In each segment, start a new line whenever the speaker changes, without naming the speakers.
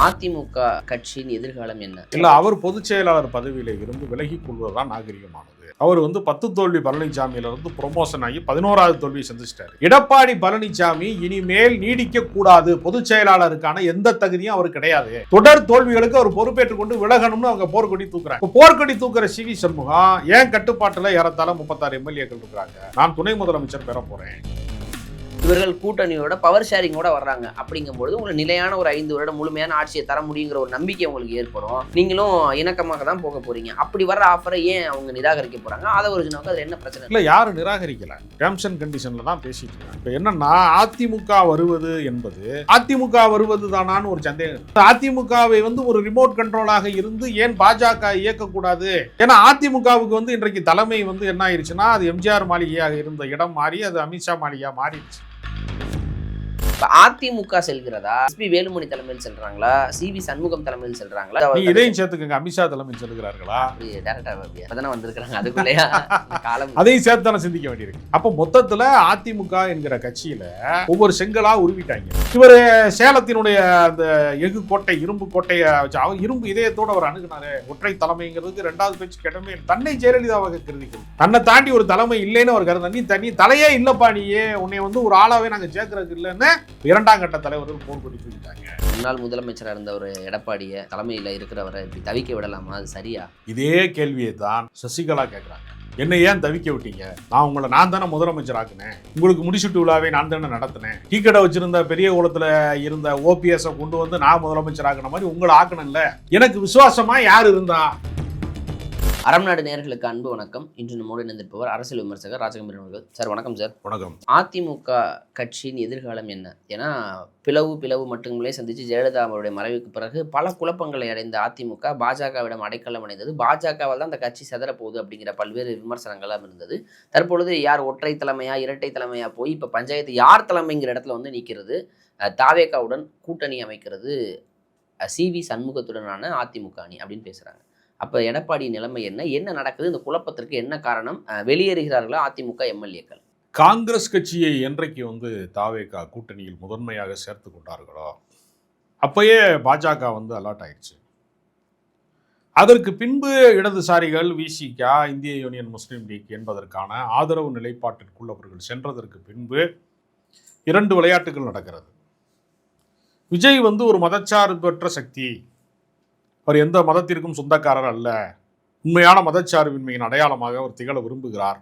அதிமுக கட்சியின் எதிர்காலம் என்ன?
இல்ல, அவர் பொதுச் செயலாளர் பதவியில இருந்து விலகிக் கொள்வதுதான் நாகரிகமானது. அவர் 10 தோல்வி பழனிசாமியில இருந்து ப்ரொமோஷன் ஆகி 11வது தோல்வியை சந்திச்சிட்டாரு. எடப்பாடி பழனிசாமி இனிமேல் நீடிக்க கூடாது, பொதுச் செயலாளருக்கான எந்த தகுதியும் அவர் கிடையாது. தொடர் தோல்விகளுக்கு அவர் பொறுப்பேற்றுக் கொண்டு விலகணும்னு அவங்க போர்க்கொடி தூக்குறாங்க. போர்க்கொடி தூக்குற சிவி சண்முகம் ஏன் கட்டுப்பாட்டுல ஏறத்தாழ 36 எம்எல்ஏக்கள் இருக்கிறாங்க. நான் துணை முதலமைச்சர் பெற போறேன்.
இவர்கள் கூட்டணியோட பவர் ஷேரிங்கோட வர்றாங்க. அப்படிங்கும்போது உங்களுக்கு நிலையான ஒரு 5 வருடம் முழுமையான ஆட்சியை தர முடியுங்கிற ஒரு நம்பிக்கை உங்களுக்கு ஏற்படும். நீங்களும் இணக்கமாக தான் போக போறீங்க. அப்படி வர ஆஃபரை ஏன் அவங்க நிராகரிக்க போறாங்க? அதை ஒரு அதுல என்ன பிரச்சனை?
இல்ல, யாரும் நிராகரிக்கல, டேர்ம்ஸ் அண்ட் கண்டிஷன்ல தான் பேசிட்டு இருக்காங்க. இப்ப என்னன்னா, அதிமுக வருவது என்பது அதிமுக வருவது தானான்னு ஒரு சந்தேகம். அதிமுகவை ஒரு ரிமோட் கண்ட்ரோலாக இருந்து ஏன் பாஜக இயக்கக்கூடாது? ஏன்னா அதிமுகவுக்கு இன்றைக்கு தலைமை என்ன ஆயிருச்சுன்னா, அது எம்ஜிஆர் மாளிகையாக இருந்த இடம் மாறி அது அமித்ஷா மாளிகையா மாறிடுச்சு.
அதிமுக செல்கிறதா? எஸ்பி வேலுமணி தலைமையில் செல்றாங்களா? சிவி சண்முகம் தலைமையில் செல்றாங்களா?
இதையும் சேர்த்துக்கங்க, அமித்ஷா தலைமையில் செல்கிறார்களா?
அதுக்குள்ளேயா
அதையும் சேர்த்து தானே சிந்திக்க வேண்டியிருக்கு. அப்ப மொத்தத்துல அதிமுக என்கிற கட்சியில ஒவ்வொரு செங்கலா உருவிட்டாங்க. இவர் சேலத்தினுடைய அந்த எஃகு கோட்டை, இரும்பு கோட்டையை வச்சு அவர் இரும்பு இதயத்தோட அவர் அணுகுனாரு. ஒற்றை தலைமைங்கிறதுக்கு 2வது பேச்சு கிடமே. தன்னை ஜெயலலிதாவாக கருதிக்கும், தன்னை தாண்டி ஒரு தலைமை இல்லைன்னு அவர் கருத, நீ தனி தலையே இல்லப்பா, நீயே உன்னை ஒரு ஆளாவே நாங்க சேர்க்கறதுக்கு இல்லைன்னு 2ஆம் கட்ட தலைவர்கள் போர்க்கொடி தூக்கிட்டாங்க.
முன்னாள் முதலமைச்சராக இருந்த ஒரு எடப்பாடியை தலைமையில் இருக்கிறவரை இப்படி தவிக்க விடலாமா? அது சரியா?
இதே கேள்வியை தான் சசிகலா கேட்குறாங்க. என்ன ஏன் தவிக்க விட்டீங்க? நான் தானே முதலமைச்சர் ஆக்குனேன், உங்களுக்கு முடிச்சுட்டு விழாவே நான் தானே நடத்தினேன். டீ கடை வச்சிருந்த பெரிய குளத்துல இருந்த ஓபிஎஸ் கொண்டு நான் முதலமைச்சர் ஆக்குன மாதிரி உங்களை ஆக்கணும்ல. எனக்கு விசுவாசமா யார் இருந்தா?
அறம் நாடு நேயர்களுக்கு அன்பு வணக்கம். இன்று நம்மோடு இணைந்திருப்பவர் அரசியல் விமர்சகர் ராஜகம்பீரன் அவர்கள். சார் வணக்கம். சார்
வணக்கம்.
அதிமுக கட்சியின் எதிர்காலம் என்ன? ஏன்னா பிளவு மட்டுங்களே சந்திச்சு ஜெயலலிதா அவருடைய மறைவுக்கு பிறகு பல குழப்பங்களை அடைந்த அதிமுக பாஜகவிடம் அடைக்கலம் அடைந்தது. பாஜகவால் தான் அந்த கட்சி செதறப்போகுது அப்படிங்கிற பல்வேறு விமர்சனங்களாக இருந்தது. தற்பொழுது யார் ஒற்றை தலைமையா இரட்டை தலைமையா போய் இப்போ பஞ்சாயத்து யார் தலைமைங்கிற இடத்துல நிற்கிறது. தாவேகாவுடன் கூட்டணி அமைக்கிறது சிவி சண்முகத்துடனான அதிமுக அணி அப்படின்னு பேசுறாங்க. அப்போ எடப்பாடி நிலைமை என்ன நடக்குது? இந்த குழப்பத்திற்கு என்ன காரணம்? வெளியேறுகிறார்களா அதிமுக எம்எல்ஏக்கள்?
காங்கிரஸ் கட்சியை என்றைக்கு தாவேகா கூட்டணியில் முதன்மையாக சேர்த்து கொண்டார்களோ அப்பயே பாஜக அலர்ட் ஆயிடுச்சு. அதற்கு பின்பு இடதுசாரிகள் விசிகா, இந்திய யூனியன் முஸ்லீம் லீக் என்பதற்கான ஆதரவு நிலைப்பாட்டிற்குள் அவர்கள் சென்றதற்கு பின்பு 2 விளையாட்டுகள் நடக்கிறது. விஜய் ஒரு மதச்சார்பற்ற சக்தி, அவர் எந்த மதத்திற்கும் சொந்தக்காரர் அல்ல, உண்மையான மதச்சார்பின்மையின் அடையாளமாக அவர் திகழ விரும்புகிறார்.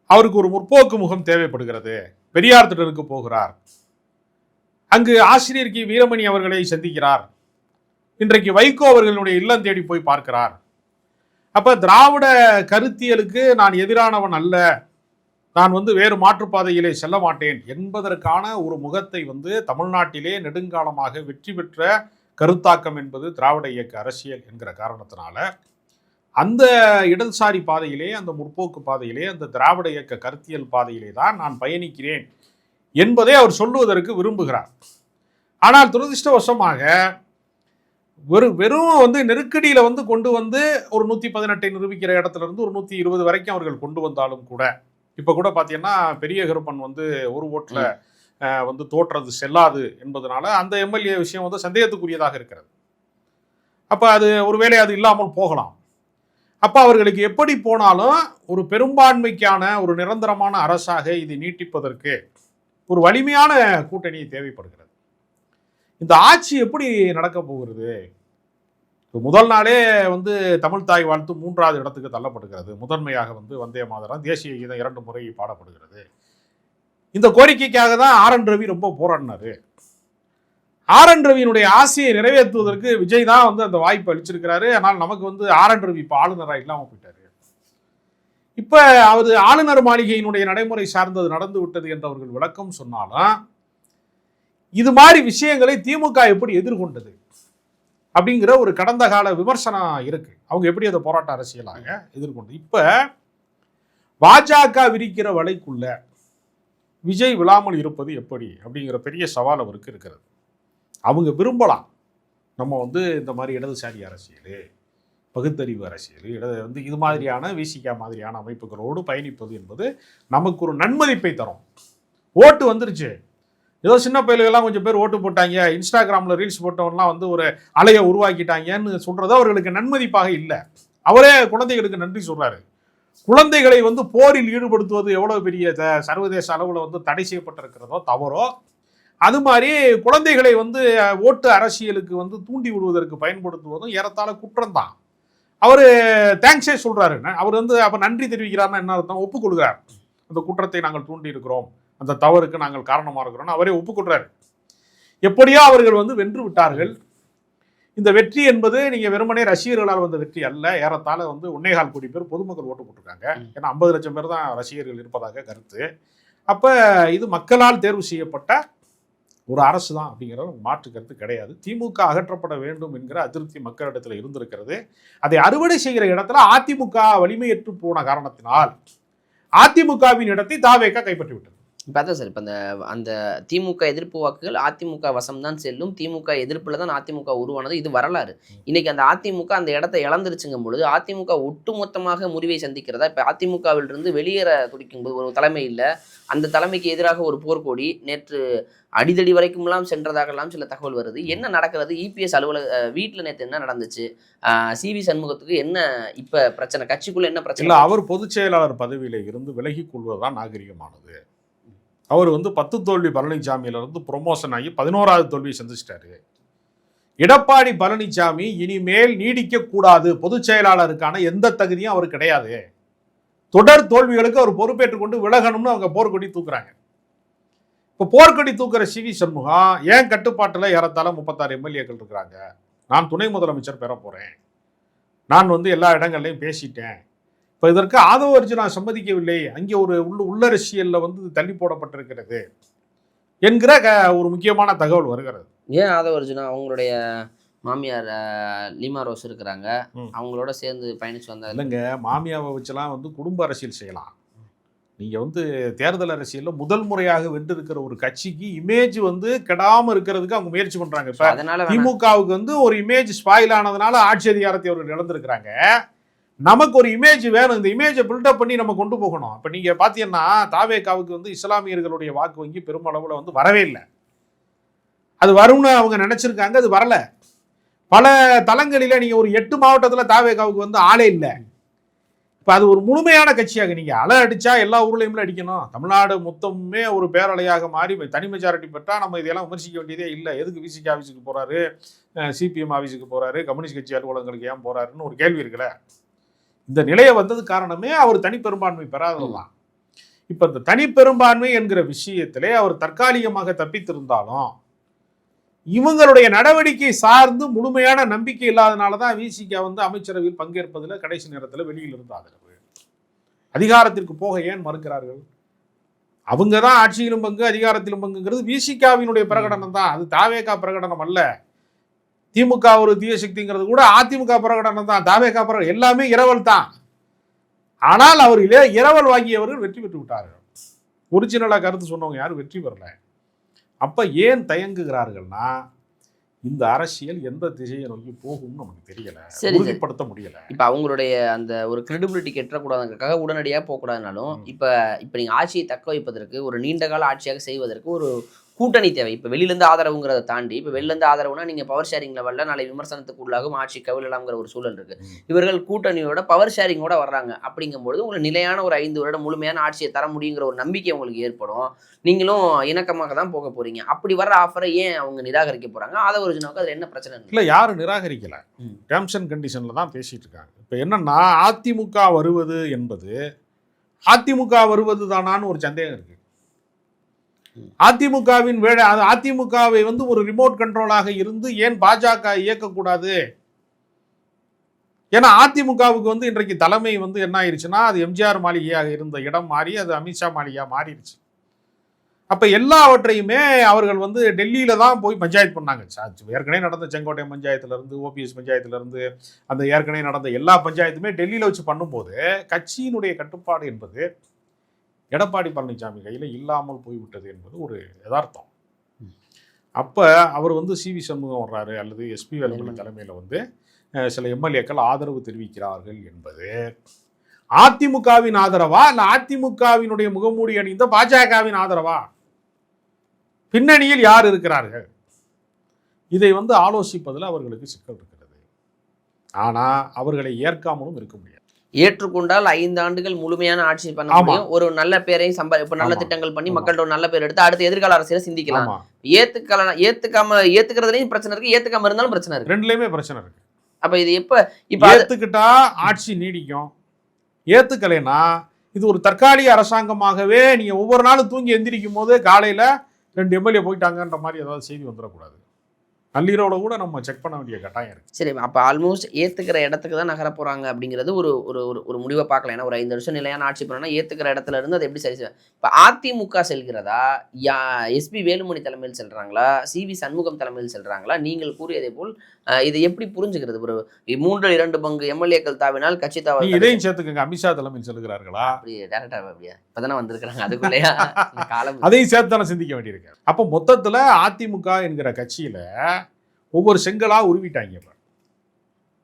அவருக்கு ஒரு முற்போக்கு முகம் தேவைப்படுகிறது. பெரியார் திடலுக்கு போகிறார், அங்கு ஆசிரியர் கி வீரமணி அவர்களை சந்திக்கிறார். இன்றைக்கு வைகோ அவர்களுடைய இல்லம் தேடி போய் பார்க்கிறார். அப்ப திராவிட கருத்தியலுக்கு நான் எதிரானவன் அல்ல, நான் வேறு மாற்றுப்பாதையிலே செல்ல மாட்டேன் என்பதற்கான ஒரு முகத்தை தமிழ்நாட்டிலே நெடுங்காலமாக வெற்றி பெற்ற கருத்தாக்கம் என்பது திராவிட இயக்க அரசியல் என்கிற காரணத்தினால அந்த இடதுசாரி பாதையிலே, அந்த முற்போக்கு பாதையிலே, அந்த திராவிட இயக்க கருத்தியல் பாதையிலே தான் நான் பயணிக்கிறேன் என்பதை அவர் சொல்லுவதற்கு விரும்புகிறார். ஆனால் துரதிர்ஷ்டவசமாக வெறும் நெருக்கடியில கொண்டு ஒரு 118 நிரூபிக்கிற இடத்துல இருந்து ஒரு 120 வரைக்கும் அவர்கள் கொண்டு வந்தாலும் கூட, இப்ப கூட பாத்தீங்கன்னா பெரிய கருப்பன் ஒரு ஓட்டுல தோற்றது செல்லாது என்பதனால அந்த எம்எல்ஏ விஷயம் சந்தேகத்துக்குரியதாக இருக்கிறது. அப்ப அது ஒருவேளை அது இல்லாமல் போகலாம். அப்ப அவர்களுக்கு எப்படி போனாலும் ஒரு பெரும்பான்மைக்கான ஒரு நிரந்தரமான அரசாக இதை நீட்டிப்பதற்கு ஒரு வலிமையான கூட்டணி தேவைப்படுகிறது. இந்த ஆட்சி எப்படி நடக்க போகிறது? முதல் நாளே தமிழ் தாய் வாழ்த்து 3வது இடத்துக்கு தள்ளப்படுகிறது. முதன்மையாக வந்தே மாதரம், தேசிய கீதம் 2 முறை பாடப்படுகிறது. இந்த கோரிக்கைக்காக தான் RN ரவி ரொம்ப போராடினாரு. RN ரவியினுடைய ஆசையை நிறைவேற்றுவதற்கு விஜய் தான் அந்த வாய்ப்பு அளிச்சிருக்கிறாரு. ஆனால் நமக்கு RN ரவி இப்போ ஆளுநராக இல்லாமல் போயிட்டாரு. இப்ப அவர் ஆளுநர் மாளிகையினுடைய நடைமுறை சார்ந்தது நடந்து விட்டது என்று அவர்கள் விளக்கம் சொன்னாலும், இது மாதிரி விஷயங்களை திமுக எப்படி எதிர்கொண்டது அப்படிங்கிற ஒரு கடந்த கால விமர்சனம் இருக்கு. அவங்க எப்படி அதை போராட்ட அரசியலாக எதிர்கொண்டு, இப்ப பாஜக விரிக்கிற வலைக்குள்ள விஜய் விழாமல் இருப்பது எப்படி அப்படிங்கிற பெரிய சவால் அவருக்கு இருக்கிறது. அவங்க விரும்பலாம் நம்ம இந்த மாதிரி இடதுசாரி அரசியல், பகுத்தறிவு அரசியல், இது மாதிரியான விசிகா மாதிரியான அமைப்புகளோடு பயணிப்பது என்பது நமக்கு ஒரு நன்மதிப்பை தரும். ஓட்டு வந்துருச்சு, ஏதோ சின்ன பயில்கள்லாம் கொஞ்சம் பேர் ஓட்டு போட்டாங்க, இன்ஸ்டாகிராமில் ரீல்ஸ் போட்டவன்லாம் வந்து ஒரு அலையை உருவாக்கிட்டாங்கன்னு சொல்றது அவர்களுக்கு நன்மதிப்பாக இல்லை. அவரே குழந்தைகளுக்கு நன்றி சொல்றாரு. குழந்தைகளை வந்து போரில் ஈடுபடுத்துவது எவ்வளவு பெரிய சர்வதேச அளவில் வந்து தடை செய்யப்பட்டிருக்கிறதோ தவறோ, அது மாதிரி குழந்தைகளை வந்து ஓட்டு அரசியலுக்கு வந்து தூண்டி விடுவதற்கு பயன்படுத்துவதும் ஏறத்தாழ குற்றம் தான். அவர் தேங்க்ஸே சொல்றாரு. அவர் வந்து அப்ப நன்றி தெரிவிக்கிறாருன்னா என்ன அர்த்தம்? ஒப்புக்கொள்கிறார். அந்த குற்றத்தை நாங்கள் தூண்டி இருக்கிறோம், அந்த தவறுக்கு நாங்கள் காரணமாக இருக்கிறோம் அவரே ஒப்புக்கொள்றாரு. எப்படியோ அவர்கள் வந்து வென்று விட்டார்கள். இந்த வெற்றி என்பது நீங்க வெறுமனே ரசிகர்களால் வந்த வெற்றி அல்ல. ஏறத்தாழ வந்து 1.25 கோடி பேர் பொதுமக்கள் ஓட்டு போட்டிருக்காங்க. ஏன்னா 50 லட்சம் பேர் தான் ரசிகர்கள் இருப்பதாக கருத்து. அப்ப இது மக்களால் தேர்வு செய்யப்பட்ட ஒரு அரசு தான் அப்படிங்கிற மாற்று கருத்து கிடையாது. திமுக அகற்றப்பட வேண்டும் என்கிற அதிருப்தி மக்களிடத்தில் இருந்திருக்கிறது. அதை அறுவடை செய்கிற இடத்துல அதிமுக வலிமையற்று போன காரணத்தினால் அதிமுகவின் இடத்தை தாவேகா கைப்பற்றி விட்டது.
இப்போ அதான் சார், இப்போ அந்த திமுக எதிர்ப்பு வாக்குகள் அதிமுக வசம் தான் செல்லும், திமுக எதிர்ப்பில் தான் அதிமுக உருவானது, இது வரலாறு. இன்னைக்கு அந்த அதிமுக அந்த இடத்த இழந்துருச்சுங்கும் பொழுது அதிமுக ஒட்டுமொத்தமாக முறிவை சந்திக்கிறதா? இப்போ அதிமுகவிலிருந்து வெளியேற துடிக்கும்போது ஒரு தலைமை இல்லை, அந்த தலைமைக்கு எதிராக ஒரு போர்க்கொடி நேற்று அடிதடி வரைக்கும்லாம் சென்றதாகலாம் சில தகவல் வருது. என்ன நடக்கிறது? இபிஎஸ் அலுவலக வீட்டில் நேற்று என்ன நடந்துச்சு? சிவி சண்முகத்துக்கு என்ன இப்போ பிரச்சனை? கட்சிக்குள்ள என்ன பிரச்சனை?
இல்லை, அவர் பொதுச் செயலாளர் பதவியில் இருந்து விலகிக் கொள்வதுதான் நாகரிகமானது. அவர் வந்து 10 தோல்வி பழனிசாமியிலிருந்து ப்ரொமோஷன் ஆகி 11வது தோல்வியை சந்திச்சிட்டாரு. எடப்பாடி பழனிசாமி இனிமேல் நீடிக்க கூடாது, பொதுச் செயலாளருக்கான எந்த தகுதியும் அவர் கிடையாது, தொடர் தோல்விகளுக்கு அவர் பொறுப்பேற்றுக் கொண்டு விலகணும்னு அவங்க போர்க்கொடி தூக்குறாங்க. இப்போ போர்க்கொடி தூக்குற சிவி சண்முகம் ஏன் கட்டுப்பாட்டில் ஏறத்தாழ 36 எம்எல்ஏக்கள் இருக்கிறாங்க, நான் துணை முதலமைச்சர் பெற போறேன், நான் வந்து எல்லா இடங்கள்லையும் பேசிட்டேன், இப்போ இதற்கு ஆதவ அர்ஜுனா சம்மதிக்கவில்லை, அங்கே ஒரு உள்ளரசியலில் வந்து தள்ளி போடப்பட்டிருக்கிறது என்கிற ஒரு முக்கியமான தகவல் வருகிறது.
ஏன் ஆதவ அர்ஜுனா அவங்களுடைய மாமியார் லீமா ரோஸ் இருக்கிறாங்க, அவங்களோட சேர்ந்து பயணிச்சு வந்தாங்க.
இல்லைங்க, மாமியாவை வச்செல்லாம் வந்து குடும்ப அரசியல் செய்யலாம். நீங்கள் வந்து தேர்தல் அரசியலில் முதல் முறையாக வென்றிருக்கிற ஒரு கட்சிக்கு இமேஜ் வந்து கெடாமல் இருக்கிறதுக்கு அவங்க முயற்சி பண்ணுறாங்க. இப்போ
அதனால
திமுகவுக்கு வந்து ஒரு இமேஜ் ஸ்பாயில் ஆனதுனால ஆட்சி அதிகாரத்தை அவர்கள் இழந்திருக்கிறாங்க. நமக்கு ஒரு இமேஜ் வேணும், இந்த இமேஜை பில்டப் பண்ணி நம்ம கொண்டு போகணும். இப்போ நீங்கள் பார்த்தீங்கன்னா தாவேகாவுக்கு வந்து இஸ்லாமியர்களுடைய வாக்கு வங்கி பெருமளவில் வந்து வரவே இல்லை. அது வரும்னு அவங்க நினச்சிருக்காங்க, அது வரல. பல தளங்களில் நீங்கள் ஒரு 8 மாவட்டத்தில் தாவேகாவுக்கு வந்து ஆளே இல்லை. இப்போ அது ஒரு முழுமையான கட்சியாக நீங்கள் அலை அடித்தா எல்லா ஊர்லேயுமே அடிக்கணும். தமிழ்நாடு மொத்தமே ஒரு பேரலையாக மாறி தனி மெஜாரிட்டி பெற்றால் நம்ம இதெல்லாம் விமர்சிக்க வேண்டியதே இல்லை. எதுக்கு விசிக ஆஃபீஸுக்கு போகிறாரு, சிபிஎம் ஆஃபீஸுக்கு போகிறாரு, கம்யூனிஸ்ட் கட்சி அலுவலகங்களுக்கு ஏன் போகிறாருன்னு ஒரு கேள்வி இருக்குல்ல. இந்த நிலையை வந்தது காரணமே அவர் தனிப்பெரும்பான்மை பெறாததான். இப்போ இந்த தனிப்பெரும்பான்மை என்கிற விஷயத்திலே அவர் தற்காலிகமாக தப்பித்திருந்தாலும் இவங்களுடைய நடவடிக்கை சார்ந்து முழுமையான நம்பிக்கை இல்லாதனால தான் விசிக வந்து அமைச்சரவையில் பங்கேற்பதில் கடைசி நேரத்தில் வெளியில் இருந்த ஆதரவு. அதிகாரத்திற்கு போக ஏன் மறுக்கிறார்கள்? அவங்க தான் ஆட்சியிலும் பங்கு அதிகாரத்திலும் பங்குங்கிறது விசிகாவினுடைய பிரகடனம் தான், அது தாவேகா பிரகடனம் அல்ல. திமுக ஒரு தீய சக்திங்கிறது கூட அதிமுக பிரகடனம் தான், தாவேகா பிரகடனம் எல்லாமே இரவல் தான். ஆனால் அவர் இரவல் வாங்கியவர்கள் வெற்றி பெற்று விட்டார்கள். ஒரிஜினலாக கருத்து சொன்னவங்க யாரும் வெற்றி பெறல. அப்ப ஏன் தயங்குகிறார்கள்னா இந்த அரசியல் எந்த திசையை நோக்கி போகும்னு நமக்கு தெரியல, உறுதிப்படுத்த முடியல.
இப்ப அவங்களுடைய அந்த ஒரு கிரெடிபிலிட்டி கெட்டக்கூடாதுக்காக உடனடியாக போகக்கூடாதுனாலும் இப்ப நீங்க ஆட்சியை தக்க வைப்பதற்கு ஒரு நீண்ட கால ஆட்சியாக செய்வதற்கு ஒரு கூட்டணி தேவை. இப்போ வெளியிலேருந்து ஆதரவுங்கிறத தாண்டி இப்போ வெளிலேருந்து ஆதரவுனா நீங்கள் பவர் ஷேரிங் லெவலில் நாளை விமர்சனத்துக்கு உள்ளாகும், ஆட்சி கவிழலாம்ங்கிற ஒரு சூழல் இருக்குது. இவர்கள் கூட்டணியோட பவர் ஷேரிங்கோட வர்றாங்க. அப்படிங்கும்போது உங்களுக்கு நிலையான ஒரு 5 வருடம் முழுமையான ஆட்சியை தர முடியுங்கிற ஒரு நம்பிக்கை உங்களுக்கு ஏற்படும். நீங்களும் இணக்கமாக தான் போக போறீங்க. அப்படி வர்ற ஆஃபரை ஏன் அவங்க நிராகரிக்க போகிறாங்க? ஆதவ அர்ஜுனாவுக்கு அதில் என்ன பிரச்சனை
இல்லை? யாரும் நிராகரிக்கல, டேர்ம்ஸ் அண்ட் கண்டிஷனில் தான் பேசிட்டு இருக்காங்க. இப்போ என்னன்னா அதிமுக வருவது என்பது அதிமுக வருவது தானான்னு ஒரு சந்தேகம் இருக்கு. அதிமுகவின் வேலை, அதிமுகவை வந்து ஒரு ரிமோட் கண்ட்ரோலாக இருந்து ஏன் பாஜக இயக்கக்கூடாது? ஏன்னா அதிமுகவுக்கு வந்து இன்றைக்கு தலைமை வந்து என்ன ஆயிடுச்சுன்னா, அது எம்ஜிஆர் மாளிகையாக இருந்த இடம் மாறி அது அமித்ஷா மாளிகையாக மாறிடுச்சு. அப்போ எல்லாவற்றையுமே அவர்கள் வந்து டெல்லியில தான் போய் பஞ்சாயத்து பண்ணாங்க. ஏற்கனவே நடந்த செங்கோட்டை பஞ்சாயத்துலேருந்து ஓபிஎஸ் பஞ்சாயத்துலேருந்து அந்த ஏற்கனவே நடந்த எல்லா பஞ்சாயத்துமே டெல்லியில் வச்சு பண்ணும்போது கட்சியினுடைய கட்டுப்பாடு என்பது எடப்பாடி பழனிசாமி கையில் இல்லாமல் போய்விட்டது என்பது ஒரு யதார்த்தம். அப்போ அவர் வந்து சிவி சண்முகம் வர்றாரு அல்லது எஸ்பி வேலுமணி தலைமையில் வந்து சில எம்எல்ஏக்கள் ஆதரவு தெரிவிக்கிறார்கள் என்பது அதிமுகவின் ஆதரவா இல்லை அதிமுகவினுடைய முகமூடி அணிந்த பாஜகவின் ஆதரவா? பின்னணியில் யார் இருக்கிறார்கள், இதை வந்து ஆலோசிப்பதில் அவர்களுக்கு சிக்கல் இருக்கிறது. ஆனால் அவர்களை ஏற்காமலும் இருக்க முடியாது.
ஏற்றுக்கொண்டால் 5 ஆண்டுகள் முழுமையான ஆட்சி பண்ண முடியும். ஒரு நல்ல பேரையும் இப்ப நல்ல திட்டங்கள் பண்ணி மக்கள்கிட்ட ஒரு நல்ல பேர் எடுத்து அடுத்த எதிர்கால அரசியலை சிந்திக்கலாம். ஏத்துக்கிறதுலயும் பிரச்சனை இருக்கு, ஏத்துக்காம இருந்தாலும் பிரச்சனை இருக்கு.
ரெண்டுலயுமே பிரச்சனை இருக்கு.
அப்ப இது இப்ப
ஏத்துக்கிட்டா ஆட்சி நீடிக்கும், ஏத்துக்கலைன்னா இது ஒரு தற்காலிக அரசாங்கமாகவே நீங்க ஒவ்வொரு நாளும் தூங்கி எந்திரிக்கும் போது காலையில 2 எம்எல்ஏ போயிட்டாங்கன்ற மாதிரி ஏதாவது செய்தி வந்துடக்கூடாது. நள்ளிரவுல கூட நம்ம செக் பண்ண வேண்டிய கட்டாயம் இருக்கு.
சரி, அப்ப ஆல்மோஸ்ட் ஏத்துக்கிற இடத்துக்கு தான் நகர போறாங்க அப்படிங்கிறது ஒரு ஒரு முடிவை பார்க்கலாம். ஏன்னா ஒரு 5 வருஷம் நிலையான ஆட்சி பண்ணா ஏத்துக்கிற இடத்துல இருந்து அதை எப்படி சரி செய்வாங்க. இப்ப அதிமுக செல்கிறதா, எஸ்பி வேலுமணி தலைமையில் செல்றாங்களா, சிவி சண்முகம் தலைமையில் செல்றாங்களா? நீங்கள் கூறியதே போல் இதை எப்படி புரிஞ்சுக்கிறது? ஒரு 3/2 பங்கு எம்எல்ஏக்கள் தாவினால் கட்சி தாவ
இதையும் சேர்த்துக்கங்க. அமித்ஷா தலைமையில் செல்கிறார்களா?
அப்படி டேரக்டா அப்படியா இப்பதானே வந்திருக்கிறாங்க, அதுக்குள்ளேயா காலம்
அதையும் சேர்த்து தானே சிந்திக்க வேண்டியிருக்கு. அப்போ மொத்தத்துல அதிமுக என்கிற கட்சியில ஒவ்வொரு செங்கலா உருவிட்டாங்க. இப்ப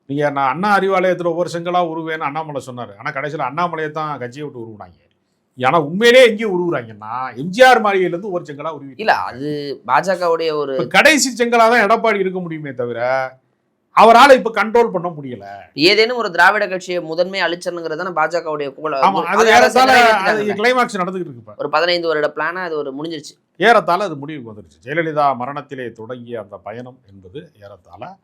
நீங்க நான் அண்ணா அறிவாலயத்துல ஒவ்வொரு செங்கலா உருவேன்னு அண்ணாமலை சொன்னாரு. ஆனா கடைசியில் அண்ணாமலையை தான் கட்சியை விட்டு உருவினாங்க. ஆனா உண்மையிலே எங்கேயும் உருவுறாங்கன்னா எம்ஜிஆர் மாளிகையில இருந்து ஒரு செங்கலா உருவி
இல்ல. அது பாஜகவுடைய ஒரு
கடைசி செங்கலா தான் எடப்பாடி இருக்க முடியுமே தவிர அவரால் இப்ப கண்ட்ரோல் பண்ண முடியல.
ஏதேனும் ஒரு திராவிட கட்சியை முதன்மை அழிச்சனுங்கிறது பாஜகவுடைய
கிளைமாக்ஸ் நடந்துகிட்டு இருக்கு.
ஒரு 15 வருட பிளானா அது ஒரு முடிஞ்சிருச்சு.
ஏறத்தாழ அது முடிவுக்கு வந்துருச்சு. ஜெயலலிதா மரணத்திலே தொடங்கிய அந்த பயணம் என்பது ஏறத்தாழ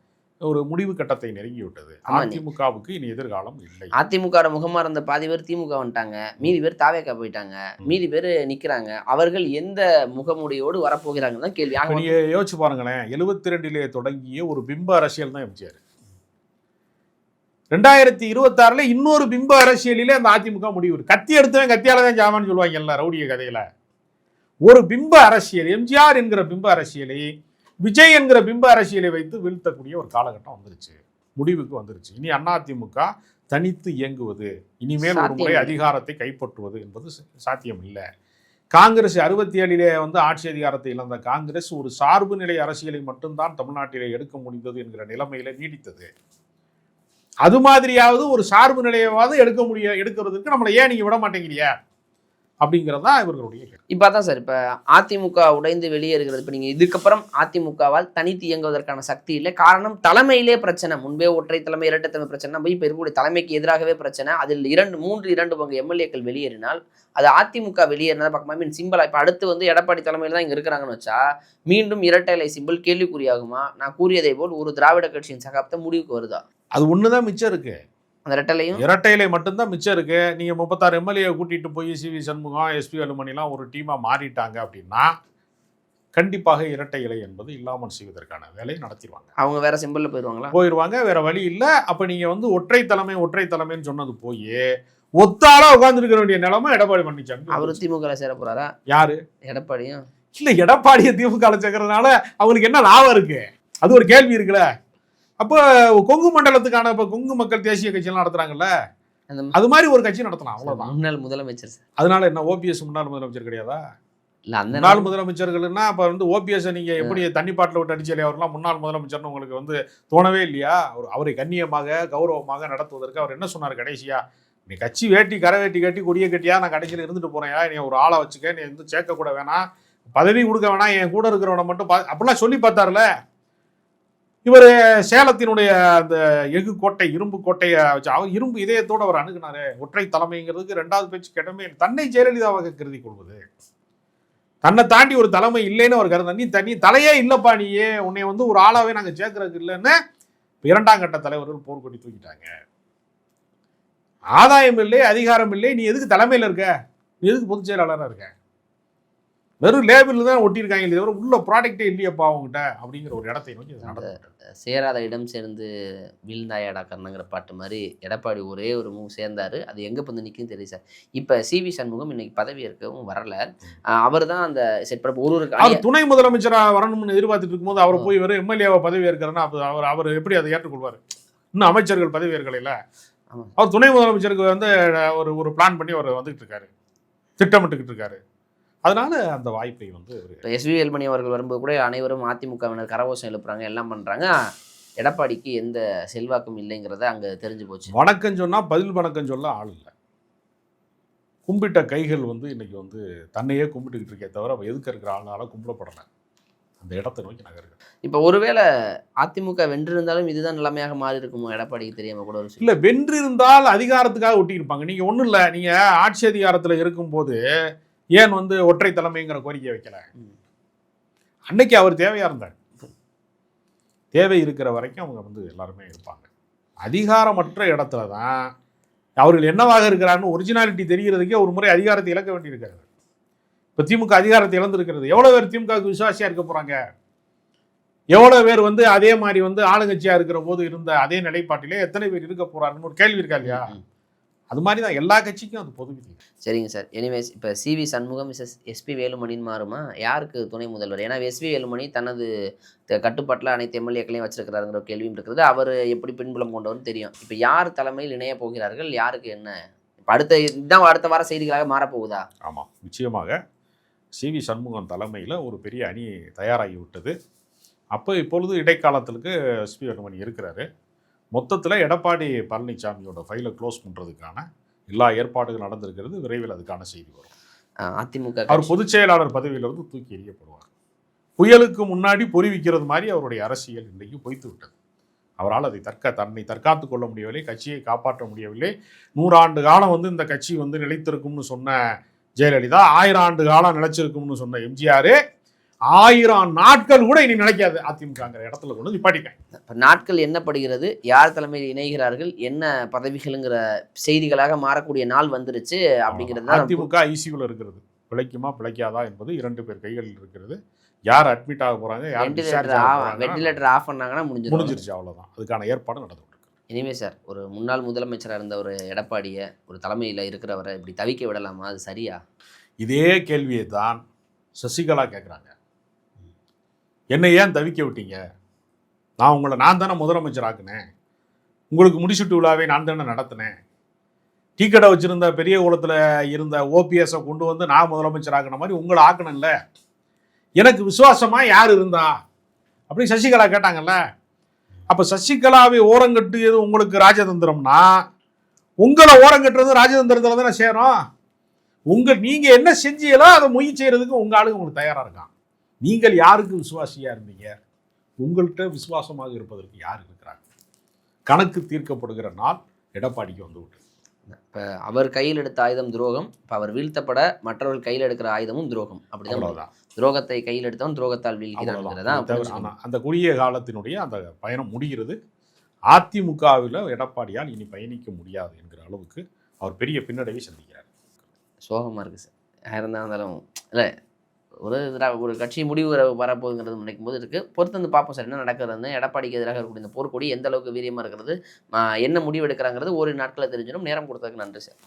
ஒரு முடிவு கட்டத்தை நெருங்கிவிட்டது. அதிமுகவுக்கு இனி எதிர்காலம் இல்லை.
அதிமுக முகமா இருந்த பாதி பேர் திமுக வந்துட்டாங்க, மீதி பேர் தாவேக்கா போயிட்டாங்க, மீதி பேர் நிக்கிறாங்க. அவர்கள் எந்த முகமுடியோடு வரப்போகிறாங்கன்னு தான் கேள்வி.
நீங்க யோசிச்சு பாருங்களேன். 72 தொடங்கிய ஒரு பிம்ப அரசியல் தான் எம்ஜிஆர். 2026 இன்னொரு பிம்ப அரசியலிலே அந்த அதிமுக முடிவு. கத்தி எடுத்தவன் கத்தியால தான் ஜாமான்னு சொல்லுவாங்க எல்லாம் ரவுடிய கதையில. ஒரு பிம்ப அரசியல், எம்ஜிஆர் என்கிற பிம்ப அரசியலை விஜய் என்கிற பிம்ப அரசியலை வைத்து வீழ்த்தக்கூடிய ஒரு காலகட்டம் வந்துருச்சு, முடிவுக்கு வந்துருச்சு. இனி அதிமுக தனித்து இயங்குவது, இனிமேல் ஒரு முறை அதிகாரத்தை கைப்பற்றுவது என்பது சாத்தியம் இல்லை. காங்கிரஸ் 67 ஆட்சி அதிகாரத்தை இழந்த காங்கிரஸ் ஒரு சார்பு நிலை அரசியலை மட்டும்தான் தமிழ்நாட்டிலே எடுக்க முடிந்தது என்கிற நிலைமையில நீடித்தது. அது மாதிரியாவது ஒரு சார்பு நிலையாவது எடுக்கிறதுக்கு நம்மளை ஏன் நீங்க விட மாட்டேங்கிறீங்க அப்படிங்கிறதா இவர்களுடைய.
இப்ப அதான் சார், இப்ப அதிமுக உடைந்து வெளியேறுகிறது. இப்ப நீங்க இதுக்கப்புறம் அதிமுகவால் தனித்து இயங்குவதற்கான சக்தி இல்லை. காரணம் தலைமையிலே பிரச்சனை. முன்பே ஒற்றை தலைமை இரட்டை தலைமை பிரச்சனை, இப்ப இருக்கக்கூடிய தலைமைக்கு எதிராகவே பிரச்சனை. அதில் 2 பங்கு எம்எல்ஏக்கள் வெளியேறினால் அது அதிமுக வெளியேறினதை பார்க்க சிம்பிளா. இப்ப அடுத்து எடப்பாடி தலைமையில தான் இங்க இருக்கிறாங்கன்னு வச்சா மீண்டும் இரட்டை இலை சிம்பிள் கேள்விக்குறியாகுமா? நான் கூறியதை போல் ஒரு திராவிட கட்சியின் சகாப்தம் முடிவுக்கு வருதா?
அது ஒண்ணுதான் மிச்சம் இருக்கு.
அந்த
இரட்டையிலை மட்டும்தான் மிச்சம் இருக்கு. நீங்க 36 எம்எல்ஏ கூட்டிட்டு போய் சிவி சண்முகம், எஸ்பி வேலுமணிலாம் ஒரு டீமா மாறிட்டாங்க அப்படின்னா கண்டிப்பாக இரட்டை இலை என்பது இல்லாமல் செய்வதற்கான வேலையை நடத்திடுவாங்க.
அவங்க வேற சிம்பிள்ல
போயிருவாங்க, வேற வழி இல்லை. அப்ப நீங்க ஒற்றை தலைமைன்னு சொன்னது போய் ஒத்தாளா உட்கார்ந்துருக்க வேண்டிய நிலைமை எடப்பாடி பழனிசாமி.
அவரு திமுக சேர போறாரா?
யாரு?
எடப்பாடியும்
இல்ல. எடப்பாடியை திமுக சேர்க்கறதுனால அவங்களுக்கு என்ன லாபம் இருக்கு? அது ஒரு கேள்வி இருக்குல்ல. அப்போ கொங்கு மண்டலத்துக்கான இப்ப கொங்கு மக்கள் தேசிய கட்சி எல்லாம் நடத்துறாங்கல்ல, அது மாதிரி ஒரு கட்சி நடத்தலாம், அவ்வளவுதான்.
முன்னாள் முதலமைச்சர் சார்.
அதனால என்ன ஓபிஎஸ் முன்னாள் முதலமைச்சர் கிடையாதா? இல்ல, அந்த முன்னாள் முதலமைச்சர்கள்னா இப்ப ஓபிஎஸ் நீங்க எப்படி தண்ணி பாட்டில் விட்டு அடிச்சாலே அவர்லாம் முன்னாள் முதலமைச்சர்னு உங்களுக்கு தோணவே இல்லையா? அவரை கண்ணியமாக கௌரவமாக நடத்துவதற்கு அவர் என்ன சொன்னார் கடைசியா? நீ கட்சி கரை வேட்டி கட்டி கொடியை கட்டியா நான் கடைசியில் இருந்துட்டு போறேன், நீ ஒரு ஆளை வச்சுக்க, நீ சேர்க்க கூட வேணாம், பதவி கொடுக்க வேணாம், என் கூட இருக்கிறவனை மட்டும் அப்படிலாம் சொல்லி பார்த்தாருல. இவர் சேலத்தினுடைய அந்த எஃகு கோட்டை, இரும்பு கோட்டையை வச்சு அவர் இரும்பு இதயத்தோடு அவர் அணுகுனாரு. ஒற்றை தலைமைங்கிறதுக்கு 2வது பேச்சு கிடமே. தன்னை ஜெயலலிதாவாக கருதி கொள்வது, தன்னை தாண்டி ஒரு தலைமை இல்லைன்னு அவர் கருத, நீ தலையே இல்லப்பா, நீயே உன்னை ஒரு ஆளாவே நாங்க சேர்க்கறதுக்கு இல்லைன்னு 2ஆம் கட்ட தலைவர்கள் போர்க்கொடி தூக்கிட்டாங்க. ஆதாயம் இல்லை, அதிகாரம் இல்லை, நீ எதுக்கு தலைமையில் இருக்க? நீ எதுக்கு பொதுச் செயலாளராக இருக்க? வெறும் லேபிள் தான் ஒட்டியிருக்காங்க, இது உள்ள ப்ராடக்டே இல்லையப்பா அவங்ககிட்ட அப்படிங்கிற ஒரு இடத்தை நோக்கி
சேராத இடம் சேர்ந்து வீழ்ந்தாயாடா கர்ணங்கிற பாட்டு மாதிரி எடப்பாடி ஒரே ஒரு மூவ் சேர்ந்தாரு. அது எங்க வந்து நிற்கும் தெரியும் சார். இப்ப சிவி சண்முகம் இன்னைக்கு பதவி ஏற்கவும் வரல. அவர் தான் அந்த
அவர் துணை முதலமைச்சராக வரணும்னு எதிர்பார்த்துட்டு இருக்கும்போது அவர் போய் வெறும் எம்எல்ஏவை பதவி ஏற்கிறன்னா அவர் எப்படி அதை ஏற்றுக்கொள்வார்? இன்னும் அமைச்சர்கள் பதவி ஏற்கலையில அவர் துணை முதலமைச்சருக்கு ஒரு பிளான் பண்ணி அவர் வந்துகிட்டு இருக்காரு, திட்டமிட்டுக்கிட்டு இருக்காரு. அதனால அந்த வாய்ப்பை
எஸ்வி வேலுமணி அவர்கள் வரும்போது கூட அனைவரும் அதிமுகவினர் கரகோஷம் எழுப்புறாங்க, எல்லாம் பண்றாங்க. எடப்பாடிக்கு எந்த செல்வாக்கும் இல்லைங்கிறத அங்க தெரிஞ்சு போச்சு.
வணக்கம் சொன்னா பதில் வணக்கம் சொல்ல ஆள் இல்லை. கும்பிட்ட கைகள் இன்னைக்கு தன்னையே கும்பிட்டுக்கிட்டு இருக்கே தவிர எதுக்கு இருக்கிற ஆளால கும்பிடப்படலை. அந்த இடத்தை நோக்கி நகருகிறது.
இப்போ ஒருவேளை அதிமுக வென்றிருந்தாலும் இதுதான் நிலைமையாக மாறி இருக்குமோ எடப்பாடிக்கு தெரியாம கூட ஒரு
இல்ல வென்றிருந்தால் அதிகாரத்துக்காக ஒட்டியிருப்பாங்க. நீங்க ஒண்ணும் இல்ல, நீங்க ஆட்சி அதிகாரத்துல இருக்கும்போது ஏன் வந்து ஒற்றை தலைமைங்கிற கோரிக்கை வைக்கல? அன்னைக்கு அவர் தேவையா இருந்தார். தேவை இருக்கிற வரைக்கும் அவங்க வந்து எல்லாருமே இருப்பாங்க. அதிகாரமற்ற இடத்துல தான் அவர்கள் என்னவாக இருக்கிறான்னு ஒரிஜினாலிட்டி தெரிகிறதுக்கே ஒரு முறை அதிகாரத்தை இழக்க வேண்டியிருக்கிறது. இப்போ திமுக அதிகாரத்தை இழந்திருக்கிறது. எவ்வளோ பேர் திமுகவுக்கு விசுவாசியாக இருக்க போகிறாங்க? எவ்வளோ பேர் வந்து அதே மாதிரி வந்து ஆளுங்கட்சியாக இருக்கிற போது இருந்த அதே நிலைப்பாட்டிலே எத்தனை பேர் இருக்க போகிறாங்கன்னு ஒரு கேள்வி இருக்கா இல்லையா? அது மாதிரி தான் எல்லா கட்சிக்கும் அது பொது விதி.
சரிங்க சார். எனிவேஸ் இப்போ சிவி சண்முகம் எஸ்பி வேலுமணின்னு மாறுமா? யாருக்கு துணை முதல்வர்? ஏன்னா எஸ்பி வேலுமணி தனது கட்டுப்பாட்டில் அனைத்து எம்எல்ஏக்களையும் வச்சிருக்கிறாருங்கிற ஒரு கேள்வியும் இருக்கிறது. அவர் எப்படி பின்புலம் கொண்டவர்னு தெரியும். இப்போ யார் தலைமையில் இணைய போகிறார்கள்? யாருக்கு என்ன இப்போ அடுத்த வார செய்திகளாக மாறப்போகுதா?
ஆமாம், நிச்சயமாக சிவி சண்முகம் தலைமையில் ஒரு பெரிய அணி தயாராகி விட்டது. அப்போ இப்பொழுது இடைக்காலத்திற்கு எஸ்பி வேலுமணி இருக்கிறாரு. மொத்தத்தில் எடப்பாடி பழனிசாமியோட ஃபைலை க்ளோஸ் பண்ணுறதுக்கான எல்லா ஏற்பாடுகளும் நடந்திருக்கிறது. விரைவில் அதுக்கான செய்தி வரும்.
அதிமுக
அவர் பொதுச் செயலாளர் பதவியிலிருந்து தூக்கி எறியப்படுவார். புயலுக்கு முன்னாடி பொறி விற்கிறது மாதிரி அவருடைய அரசியல் இன்றைக்கு பொய்த்து விட்டது. அவரால் அதை தன்னை தற்காத்து கொள்ள முடியவில்லை, கட்சியை காப்பாற்ற முடியவில்லை. 100 ஆண்டு காலம் வந்து இந்த கட்சி வந்து நிலைத்திருக்கும்னு சொன்ன ஜெயலலிதா, 1000 ஆண்டு காலம் நிலைச்சிருக்கும்னு சொன்ன எம்ஜிஆர், 1000 நாட்கள் கூட இனி நினைக்காது அதிமுகங்கிற இடத்துல கொண்டு நிப்பாட்டிட்டாங்க.
நாட்கள் எண்ணப்படுகிறது. யார் தலைமையில் இணைகிறார்கள், என்ன பதவிகள்ங்கிற செய்திகளாக மாறக்கூடிய நாள் வந்துருச்சு அப்படிங்கிறது.
அதிமுக ஐசியூல இருக்கிறது. பிழைக்குமா பிழைக்காதா என்பது 2 பேர் கைகளில் இருக்கிறது. யார் அட்மிட் ஆக போறாங்க, யார்
வெண்டிலேட்டர் ஆஃப் பண்ணாங்கன்னா
முடிஞ்சிருச்சு, அவ்வளவுதான். அதுக்கான ஏற்பாடு நடந்துட்டு இருக்கு.
இனிமே சார், ஒரு முன்னாள் முதலமைச்சராக இருந்த ஒரு எடப்பாடியை ஒரு தலைமையில் இருக்கிறவரை இப்படி தவிக்க விடலாமா? அது சரியா?
இதே கேள்வியை தான் சசிகலா கேட்குறாங்க. என்னை ஏன் தவிக்க விட்டீங்க? நான் தானே முதலமைச்சர் ஆக்குனேன். உங்களுக்கு முடிச்சுட்டு விழாவை நான் தானே நடத்தினேன். டீ கடை வச்சுருந்த பெரிய குளத்தில் இருந்த ஓபிஎஸை கொண்டு வந்து நான் முதலமைச்சர் ஆக்கின மாதிரி உங்களை ஆக்கணும்ல. எனக்கு விசுவாசமாக யார் இருந்தா அப்படி சசிகலா கேட்டாங்கல்ல. அப்போ சசிகலாவை ஓரங்கட்டுறது உங்களுக்கு ராஜதந்திரம்னா, உங்களை ஓரங்கட்டுறது ராஜதந்திரத்தில் தானே சேரும். நீங்கள் என்ன செஞ்சீங்களோ அதை மொய் செய்கிறதுக்கு உங்கள் ஆளுங்க உங்களுக்கு தயாராக இருக்கான். நீங்கள் யாருக்கு விசுவாசியாக இருந்தீங்க? உங்கள்கிட்ட விசுவாசமாக இருப்பதற்கு யார் இருக்கிறாங்க? கணக்கு தீர்க்கப்படுகிற நாள் எடப்பாடிக்கு வந்து விட்டு.
இப்போ அவர் கையில் எடுத்த ஆயுதம் துரோகம். இப்போ அவர் வீழ்த்தப்பட மற்றவர்கள் கையில் எடுக்கிற ஆயுதமும் துரோகம். அப்படிதான். துரோகத்தை கையில் எடுத்தவன் துரோகத்தால் வீழ்கிறான்.
அந்த குறுகிய காலத்தினுடைய அந்த பயணம் முடிகிறது. அதிமுகவில் எடப்பாடியால் இனி பயணிக்க முடியாது என்கிற அளவுக்கு அவர் பெரிய பின்னடைவை சந்திக்கிறார்.
சோகமாக இருக்குது சார். இருந்தாலும் இல்லை, ஒரு கட்சி முடிவு வரப்போகுதுங்கிறது நினைக்கும் போது இருக்குது. பொறுத்து வந்து பார்ப்போம் சார் என்ன நடக்கிறது. எடப்பாடிக்கு எதிராக இருக்கக்கூடிய இந்த போர்க்கொடி எந்த அளவுக்கு வீரியமாக இருக்கிறது, என்ன முடிவு எடுக்கிறாங்கிறது ஒரு நாட்களில் தெரிஞ்சிடும். நேரம் கொடுத்ததுக்கு நன்றி சார்.